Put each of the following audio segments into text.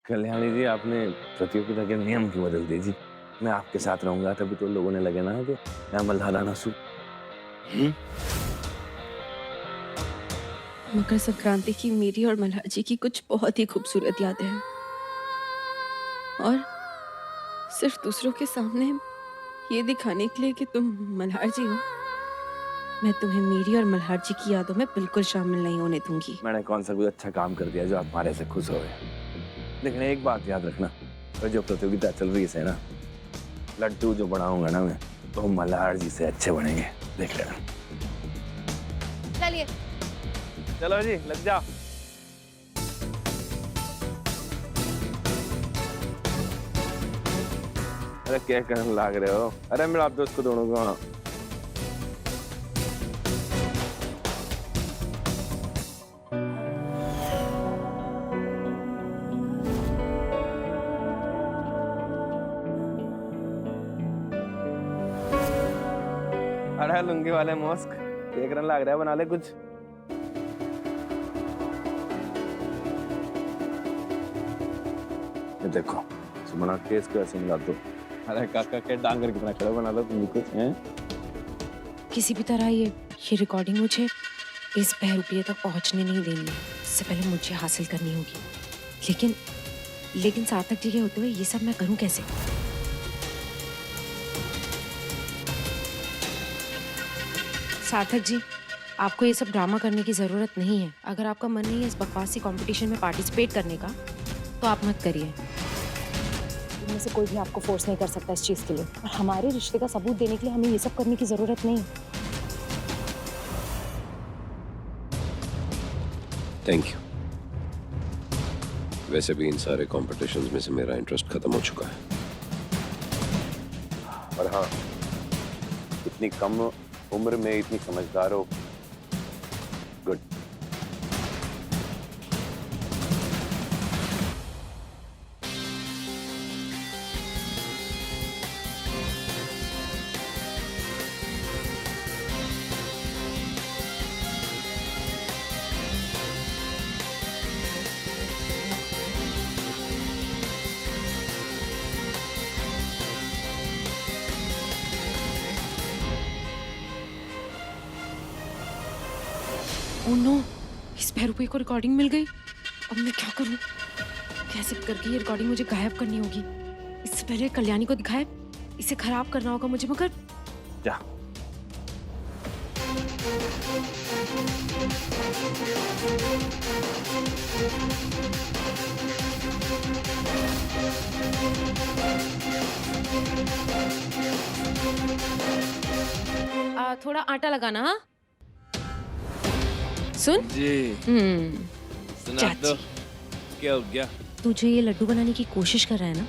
कल्याणी जी, आपने प्रतियोगिता के नियम क्यों बदल दिए जी? मैं आपके साथ रहूंगा तभी तो लोगों ने लगे ना कि मैं मल्हारा नसू। मकर संक्रांति की मेरी और मल्हार जी की कुछ बहुत ही खूबसूरत यादें हैं और सिर्फ दूसरों के सामने ये दिखाने के लिए कि तुम मल्हार जी हो, मैं तुम्हें मेरी और मल्हार जी की यादों में बिल्कुल शामिल नहीं होने दूंगी। मैंने कौन सा कुछ अच्छा काम कर दिया जो आप हमारे से खुश हो गए? लेकिन एक बात याद रखना, और जो प्रतियोगिता चल रही है ना, लड्डू जो बनाऊंगा ना मैं, तो मल्हार जी से अच्छे बनेंगे, देख लेना। चलिए। चलो जी, लग जाओ। अरे क्या करने लाग रहे हो? अरे मेरा आप दोस्त को दोनों को। अरे लुंगी वाले मॉस्क, देख रहा लग रहा है, बना ले कुछ। ये देखो, सुमना केस को ऐसे मिला दो। अरे काका के डांगर कितना खड़ा बना लो तुम कुछ हैं? किसी भी तरह ये रिकॉर्डिंग मुझे इस बहरूपिये तक पहुंचने नहीं देनी है। इससे पहले मुझे हासिल करनी होगी। लेकिन सार्थक जी के होते हुए ये सब मैं करूं कैसे? सार्थक जी, आपको ये सब ड्रामा करने की जरूरत नहीं है। अगर आपका मन नहीं है इस बकवासी कंपटीशन में पार्टिसिपेट करने का, तो आप मत करिए। इनमें से कोई भी आपको फोर्स नहीं कर सकता इस चीज के लिए, और हमारे रिश्ते का सबूत देने के लिए हमें ये सब करने की जरूरत नहीं। Thank you. वैसे भी इन सारे कॉम्पिटिशन्स में से मेरा इंटरेस्ट खत्म हो चुका है। और हाँ, इतनी कम उम्र में इतनी समझदार हो, गुड। ओह नो, इस बहरूपिये को रिकॉर्डिंग मिल गई। अब मैं क्या करूं? कैसे करके ये रिकॉर्डिंग मुझे गायब करनी होगी। इससे पहले कल्याणी को दिखाए, इसे खराब करना होगा मुझे। मगर जा। थोड़ा आटा लगाना। हाँ सुन जी। सुना दो, क्या हो गया? तू जो ये लड्डू बनाने की कोशिश कर रहा है ना,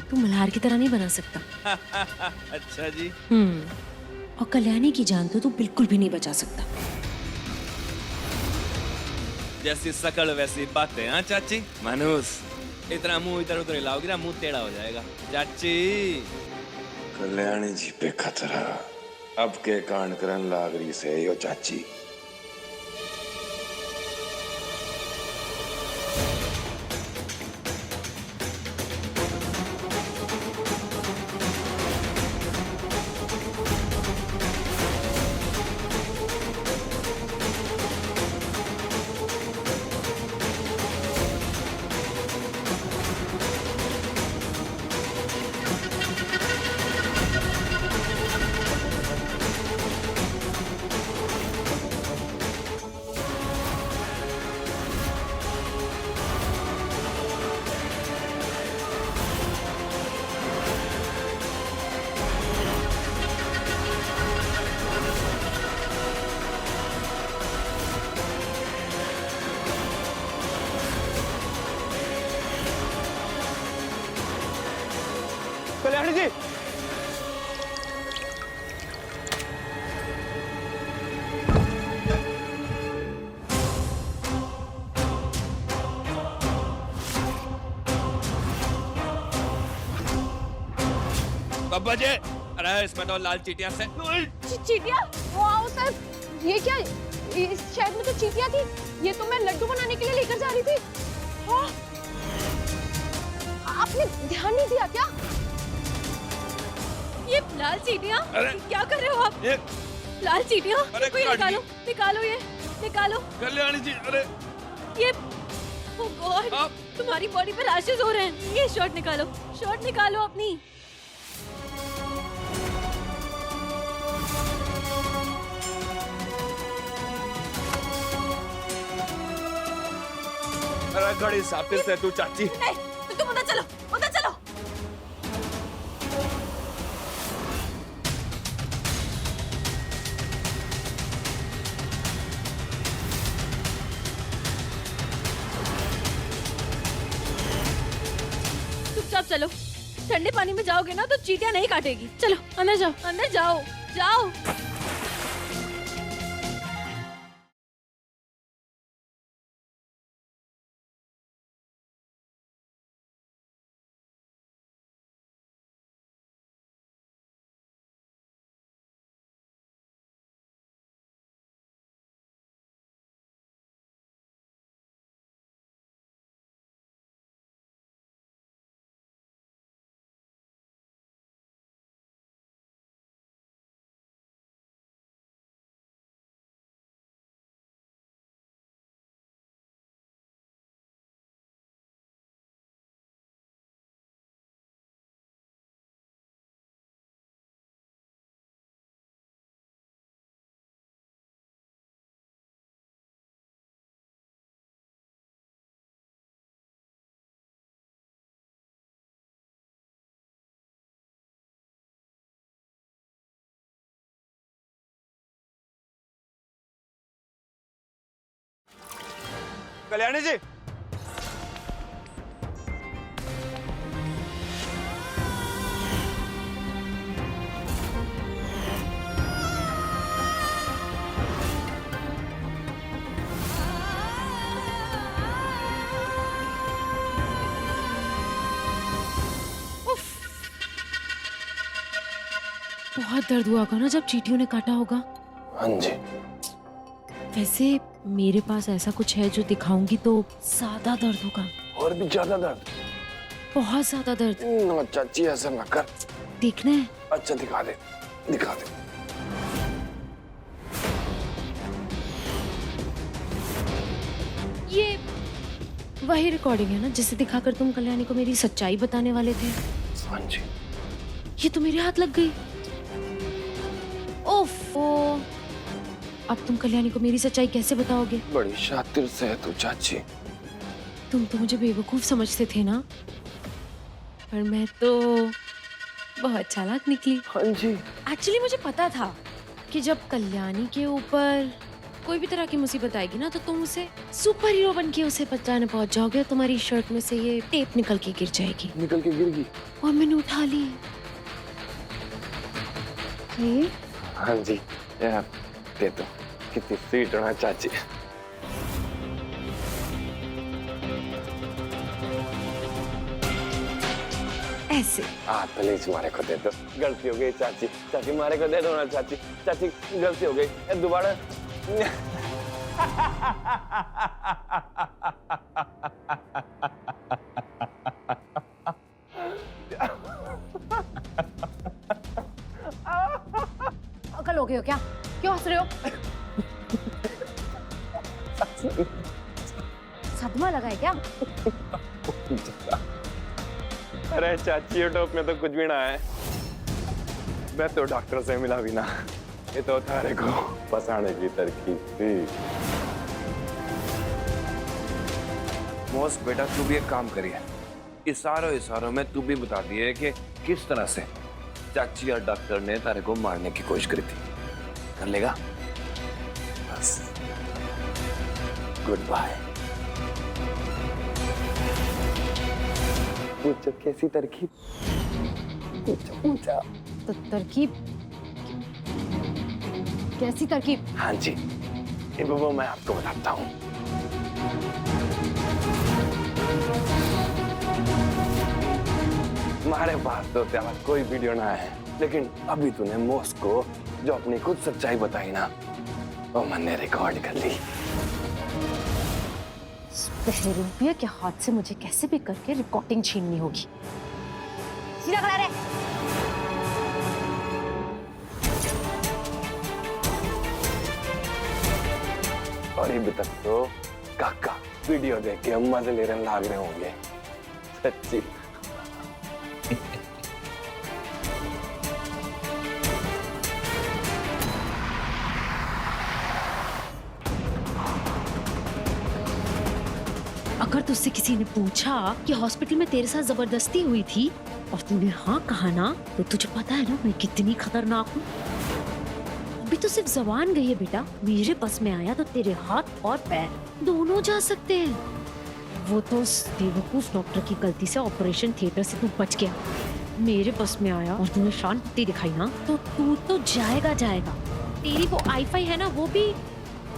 तू मल्हार की तरह नहीं बना सकता। अच्छा जी। और कल्याणी की जान तो तू बिल्कुल भी नहीं बचा सकता। जैसी शकल वैसी बातें। हाँ चाची, मानुस इतना मुंह इधर उधर हिलाओगी ना, मुंह टेढ़ा हो जाएगा। चाची, कल्याणी जी पे खतरा, अब के कांड करन लाग रही से यो चाची। कल्याणी जी, कब बजे? अरे इसमें तो लाल चीटियां से। चीटियां? वाओ सर, ये क्या? इस शहर में तो चीटियां थी। ये तो मैं लड्डू बनाने के लिए लेकर जा रही थी। हाँ। आपने ध्यान नहीं दिया क्या? ये लाल चीटियाँ, अरे! क्या कर रहे हो आप? ये लाल चीटियाँ, अरे, कोई काट निकालो, निकालो ये, निकालो। कल्याणी जी, अरे ये ओह गॉड, आप तुम्हारी बॉडी पे रैशेस हो रहे हैं। ये शर्ट निकालो अपनी। अरे घड़ी साफिर से तू चाची। नहीं, तो तुम उधर चलो, उधर चलो। चुपचाप चलो, ठंडे पानी में जाओगे ना तो चींटियां नहीं काटेगी। चलो अंदर जाओ, अंदर जाओ, जाओ। कल्याणी जी, बहुत दर्द हुआ होगा ना जब चींटियों ने काटा होगा। हाँ जी। वैसे मेरे पास ऐसा कुछ है जो दिखाऊंगी तो ज्यादा दर्द होगा। और भी ज्यादा दर्द? बहुत ज्यादा दर्द। ना चाची, ऐसा ना कर। देखना है? अच्छा दिखा दे, दिखा दे। ये वही रिकॉर्डिंग है ना जिसे दिखाकर तुम कल्याणी को मेरी सच्चाई बताने वाले थे? हाँ जी। ये तो मेरे हाथ लग गई। ओफो, अब तुम कल्याणी को मेरी सच्चाई कैसे बताओगे? बड़ी शातिर से है तू चाची। तुम तो मुझे बेवकूफ समझते थे ना, पर मैं तो बहुत चालाक निकली। हाँ जी। एक्चुअली मुझे पता था कि जब कल्याणी के ऊपर कोई भी तरह की मुसीबत आएगी ना तो तुम उसे सुपर हीरो बन के उसे बचाने पहुंच जाओगे और तुम्हारी शर्ट में से ये टेप निकल के गिर जाएगी। निकल के गिर गई? और मैंने उठा ली। हाँ जी, यार दे दो। कितनी स्वीट हो ना चाची। ऐसे प्लीज मारे को दे दो। गलती हो गई चाची। चाची मारे को दे दो ना चाची। चाची गलती हो गई, दोबारा। पागल हो गए हो क्या? क्यों हंस रहे हो? सदमा लगा है क्या? अरे चाची, यूट्यूब में तो कुछ भी ना है। मैं तो डॉक्टर से मिला भी ना। ये तो थारे को फंसाने की तरकीब थी। मोस्ट बेटा, तू भी एक काम करिए, इशारों में तू भी बता दिए कि किस तरह से चाची और डॉक्टर ने तारे को मारने की कोशिश करी थी। कर लेगा? बस गुड बाय। पूछो कैसी तरकीब? पूछा। तो तरकीब? कैसी तरकीब? हाँ जी, ये वो मैं आपको बताता हूँ। हमारे पास तो तेरा कोई वीडियो ना है, लेकिन अभी तूने मोस को जो अपनी खुद सच्चाई बताई ना, वो मैंने रिकॉर्ड कर ली। बहरूपिया के हाथ से मुझे कैसे भी करके रिकॉर्डिंग छीननी होगी। सीधा खड़ा रहे। और अभी तक तो काका वीडियो देख के मजे ले रहे लाग रहे होंगे सच्ची। अगर तुझसे किसी ने पूछा कि हॉस्पिटल में तेरे साथ जबरदस्ती हुई थी और तूने हाँ कहा ना, तो तुझे पता है ना मैं कितनी खतरनाक हूँ। अभी तो सिर्फ जबान गई है बेटा, मेरे बस में आया तो तेरे हाथ और पैर दोनों जा सकते हैं। वो तो उस बेवकूफ डॉक्टर की गलती से ऑपरेशन थिएटर से तू बच गया। मेरे बस में आया और तूने शांति दिखाई ना, तो तू तो जाएगा जाएगा। तेरी वो आई-फाई है ना, वो भी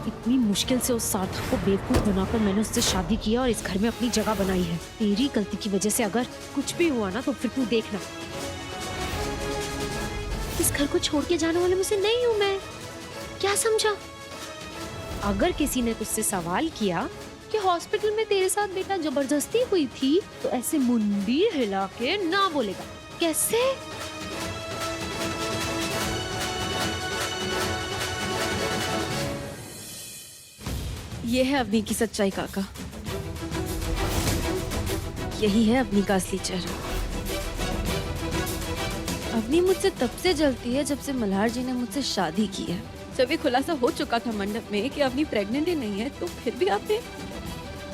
इतनी मुश्किल से उस सार्थक को बेवकूफ बनाकर मैंने उससे शादी किया और इस घर में अपनी जगह बनाई है। तेरी गलती की वजह से अगर कुछ भी हुआ ना, तो फिर तू देखना। इस घर को छोड़ के जाने वाले मुझसे नहीं हूँ मैं, क्या समझा? अगर किसी ने तुझसे सवाल किया कि हॉस्पिटल में तेरे साथ बेटा जबरदस्ती हुई थी, तो ऐसे मुंडी हिला के ना बोलेगा। कैसे? ये है अवनी की सच्चाई काका, यही है अवनी का असली चेहरा। अवनी मुझसे तब से जलती है जब से मल्हार जी ने मुझसे शादी की है। जब ये खुलासा हो चुका था मंडप में कि अवनी प्रेग्नेंट ही नहीं है, तो फिर भी आपने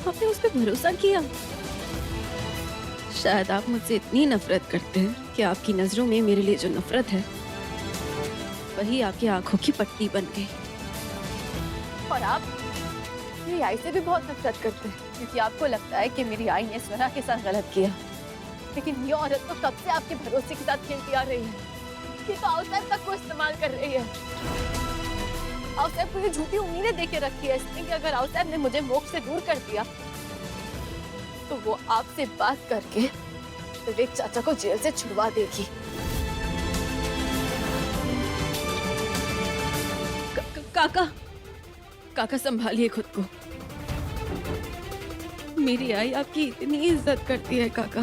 उस पर भरोसा किया। शायद आप मुझसे इतनी नफरत करते हैं कि आपकी नजरों में मेरे लिए जो नफरत है, वही आपकी आंखों की पट्टी बन गई। और आप मेरी आई से भी बहुत नफरत करते हैं, क्योंकि आपको लगता है कि मेरी आई ने स्वरा के साथ गलत किया। लेकिन ये औरत तो कब से आपके भरोसे के साथ खेलती आ रही है। ये तो आउटसाइड तक को इस्तेमाल कर रही है। आउटसाइड को ये झूठी उम्मीदें देके रखी है इसने कि अगर आउटसाइड ने मुझे मोक्ष से दूर कर दिया, तो वो आपसे बात करके विवेक चाचा को जेल से छुड़वा देगी। काका संभालिए खुद को। मेरी आई आपकी इतनी इज्जत करती है काका,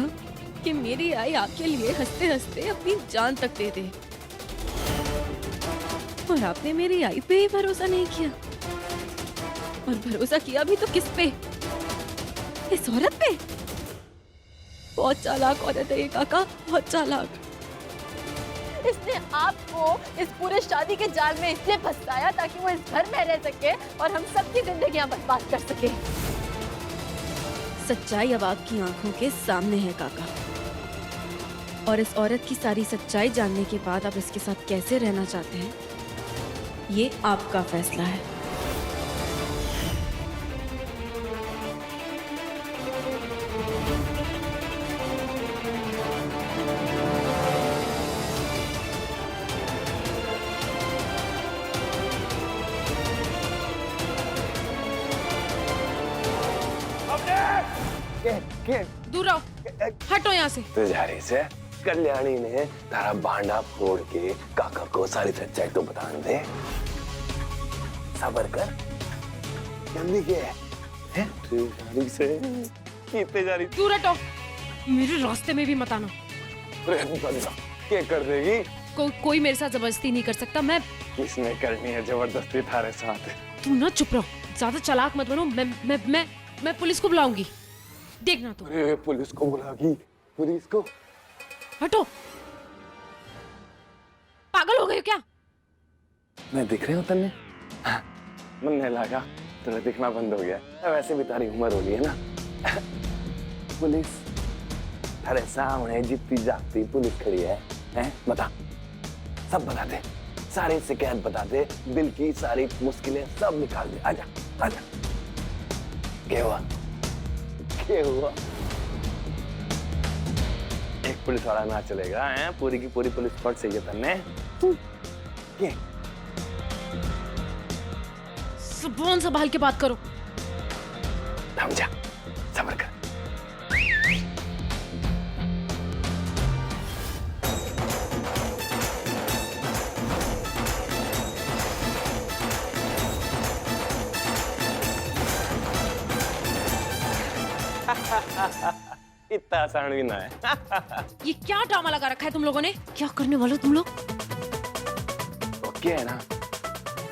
कि मेरी आई आपके लिए हंसते हंसते अपनी जान तक दे दे। और आपने मेरी आई पे ही भरोसा नहीं किया। और भरोसा किया भी तो किस पे? इस औरत पे। बहुत चालाक औरत है ये काका, बहुत चालाक। इसने आपको इस पूरे शादी के जाल में इसलिए फंसाया ताकि वो इस घर में रह सके और हम सबकी जिंदगियां बर्बाद कर सके। सच्चाई अब आपकी आंखों के सामने है काका, और इस औरत की सारी सच्चाई जानने के बाद आप इसके साथ कैसे रहना चाहते हैं, ये आपका फैसला है। दूर रहो, हटो यहाँ से। तुझारी से कल्याणी ने तारा भांडा फोड़ के काका को सारी सच्चाई तो बता दे। सबर कर, जल्दी के है तुझारी से कितने जारी। दूर हटो, मेरे रास्ते में भी मत आना। क्या कर देगी? कोई मेरे साथ जबरदस्ती नहीं कर सकता। मैं किसने करनी है जबरदस्ती थारे साथ? तुम ना चुप रहो, ज्यादा चालाक मत बनो। मैं पुलिस को बुलाऊंगी, देखना तुम। अरे पुलिस को बुलागी? पुलिस को? हटो, पागल हो गए हो क्या? मैं दिख रही हूँ तन्ने? हाँ, मन नहीं लगा, तेरा दिखना बंद हो गया। वैसे भी तारी उम्र हो रही है ना। पुलिस अरे सामने जितनी जागती पुलिस खड़ी है, हैं? बता, सब बता दे, सारी शिकायत बता दे, दिल की सारी मुश्किलें सब निकाल दे। आजा आजा। क्या हुआ? क्या हुआ? एक पुलिस वाला ना चलेगा, हैं? पूरी की पूरी पुलिस फोर्स चाहिए तन्ने। ये जुबान संभाल के बात करो। थम जा, सब्र कर। इतना आसान भी ना है। ये क्या ड्रामा लगा रखा है तुम लोगों ने? क्या करने वाले हो तुम लोग? ओके है ना,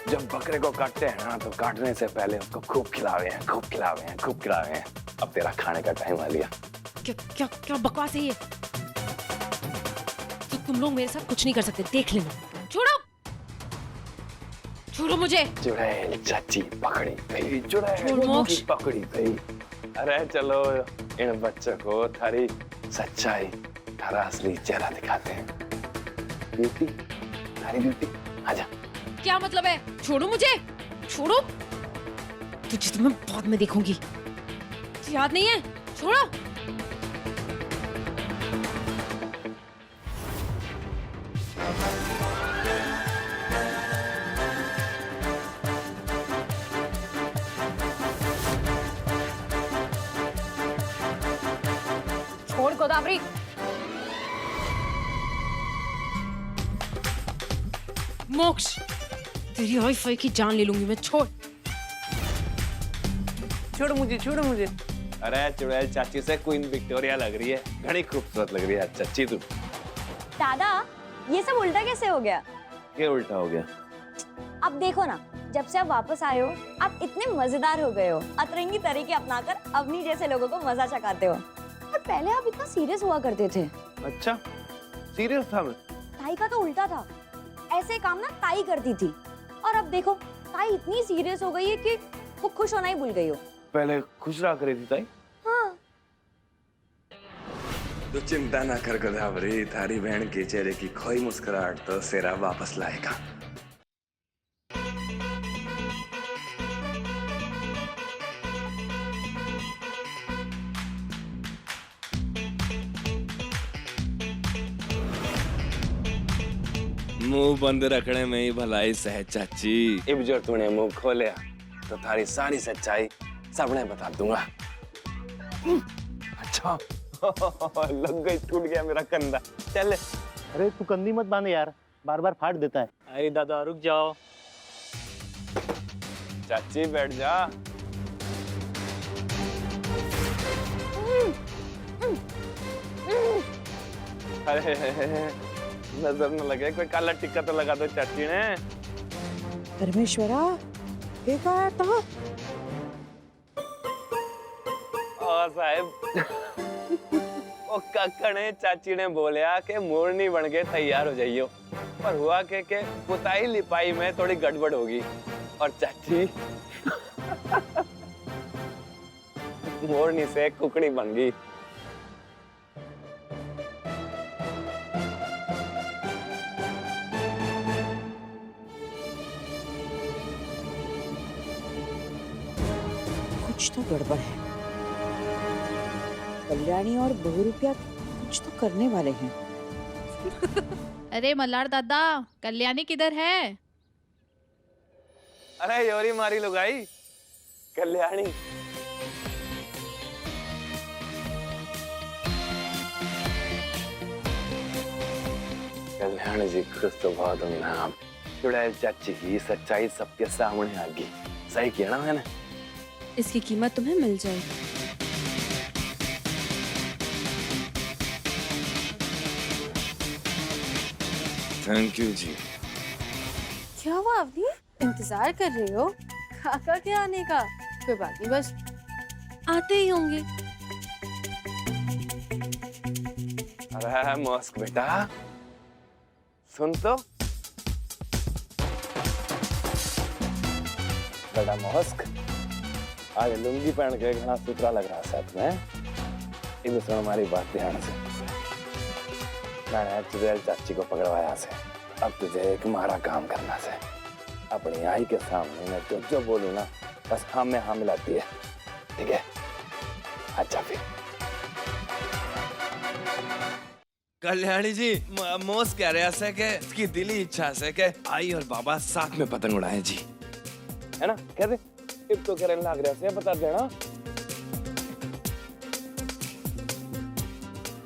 जब बकरे को काटते हैं ना तो काटने से पहले उसको खूब खिलावे हैं, खूब खिलावे हैं, खूब खिलावे हैं। अब तेरा खाने का टाइम आ गया। क्या क्या क्या बकवास है ये? तो तुम लोग मेरे साथ कुछ नहीं कर सकते, देख लेना। छोड़ो, छोड़ो मुझे। चुड़ैल चाची पकड़ी गई, चुड़ैल छोड़ मोक्ष। पकड़ी गई। अरे चलो इन बच्चों को थारी सच्चाई, थारा असली चेहरा दिखाते हैं। ब्यूटी, थारी ब्यूटी, आजा। क्या मतलब है? छोड़ो मुझे, छोड़ो। तुझे तो मैं बाद में देखूंगी। याद नहीं है? छोड़ो। छोड़ गोदावरी। मोक्ष, तेरी वाईफाई की जान ले लूंगी मैं। छोड़। छोड़ो मुझे, छोड़ो मुझे। अरे चुड़ैल चाची से क्वीन विक्टोरिया लग रही है, घनी खूबसूरत लग रही है चाची तू। दादा, ये सब उल्टा कैसे हो गया? ये उल्टा हो गया। अब देखो ना, जब से आप वापस आए हो आप इतने मजेदार हो गए हो। अतरंगी तरीके अपनाकर अवनी जैसे लोगों को मजा चखाते हो। और पहले आप इतना सीरियस हुआ करते थे। अच्छा, सीरियस था मैं? ताई का तो उल्टा था, ऐसे काम ना ताई करती थी। और अब देखो, ताई इतनी सीरियस हो गई है कि वो खुश होना ही भूल गई हो। पहले खुश रहा करी थी ताई। हाँ। तो चिंता ना कर गोदावरी, थारी बहन के चेहरे की खोई मुस्कुराहट तो सेरा वापस लाएगा। मुंह बंद रखने में ही भलाई सह चाची। इब जो तूने मुंह खोलिया तो थारी सारी सच्चाई सबने बता दूंगा। अच्छा लग गई, टूट गया मेरा कंधा। चल। अरे तू कंधी मत बांध यार, बार बार फाड़ देता है। अरे दादा रुक जाओ। चाची बैठ जा। अरे नजर न लगे, कोई काला टिक्का तो लगा दो चाची ने। परमेश्वरा, ये क्या था? ओ साहब, ओ काकने चाची ने बोलिया कि मोरनी बन के तैयार हो जाइयो, पर हुआ के पुताई लिपाई में थोड़ी गड़बड़ होगी और चाची मोरनी से कुकड़ी बन गई। कुछ तो गड़बड़ है। कल्याणी और बहुरूपिया कुछ तो करने वाले हैं। अरे मल्हार दादा, कल्याणी किधर है? अरे योरी मारी लुगाई, कल्याणी। कल्याणी जी खुश तो बहुत हूँ ना। चुड़ैल चाची की सच्चाई सबके सामने आ गई। सही किया ना मैंने? इसकी कीमत तुम्हें मिल जाएगी। थैंक यू जी। क्या हुआ अवनी? इंतजार कर रही हो काका के आने का? कोई बात नहीं, बस आते ही होंगे। अरे मस्क बेटा, सुन तो। बेटा मस्क, आज लुंगी पहन के घना सुथरा लग रहा साथ में। इन सुन हमारी बात ध्यान से। मैंने चुड़ैल चाची को पकड़वाया से। अब तुझे एक मारा काम करना से। अपनी आई के सामने मैं जो बोलूं ना, बस हाँ में हाँ मिलाती है, ठीक है? अच्छा फिर कल्याणी जी, मोस कह रहा है कि इसकी दिली इच्छा से कि आई और बाबा साथ में पतंग उड़ाएं जी, है ना? कह दे, टिप तो करने लग रहा है, बता देना।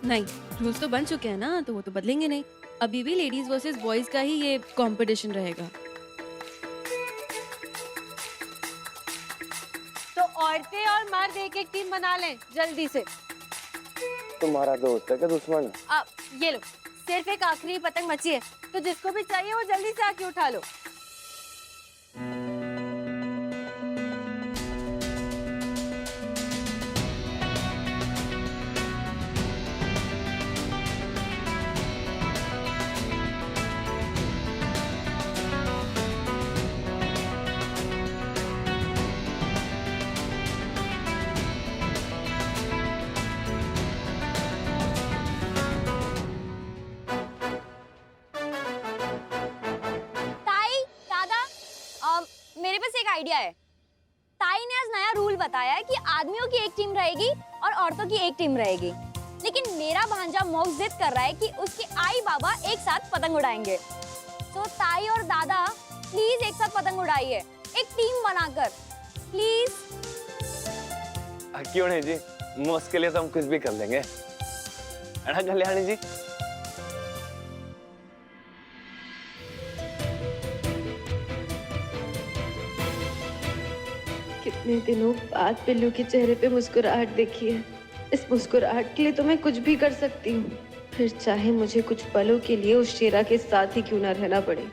नहीं, रूल्स तो बन चुके हैं ना, तो वो तो बदलेंगे नहीं। अभी भी लेडीज वर्सेस बॉयज का ही ये कंपटीशन रहेगा। तो औरतें और मर्द एक एक टीम बना लें जल्दी से। तुम्हारा दोस्त है क्या दुश्मन? ये लो, सिर्फ एक आखिरी पतंग बची है, तो जिसको भी चाहिए वो जल्दी से आके उठा लो। ताई, दादा, मेरे पास एक आइडिया है। ताई ने आज नया रूल बताया है कि आदमियों की एक टीम रहेगी और औरतों की एक टीम रहेगी। लेकिन मेरा भांजा मोक्ष जिद कर रहा है कि उसके आई बाबा एक साथ पतंग उड़ाएंगे। तो ताई और दादा प्लीज एक साथ पतंग उड़ाइए, एक टीम बनाकर प्लीज। क्यों नहीं जी, मोक्ष के लिए तो हम कुछ भी कर लेंगे। अड़ा कल्याणी जी। कितने दिनों बाद बिल्लू के चेहरे पे मुस्कुराहट देखी है। इस मुस्कुराहट के लिए तो मैं कुछ भी कर सकती हूँ, फिर चाहे मुझे कुछ पलों के लिए उस शेरा के साथ ही क्यों ना रहना पड़े।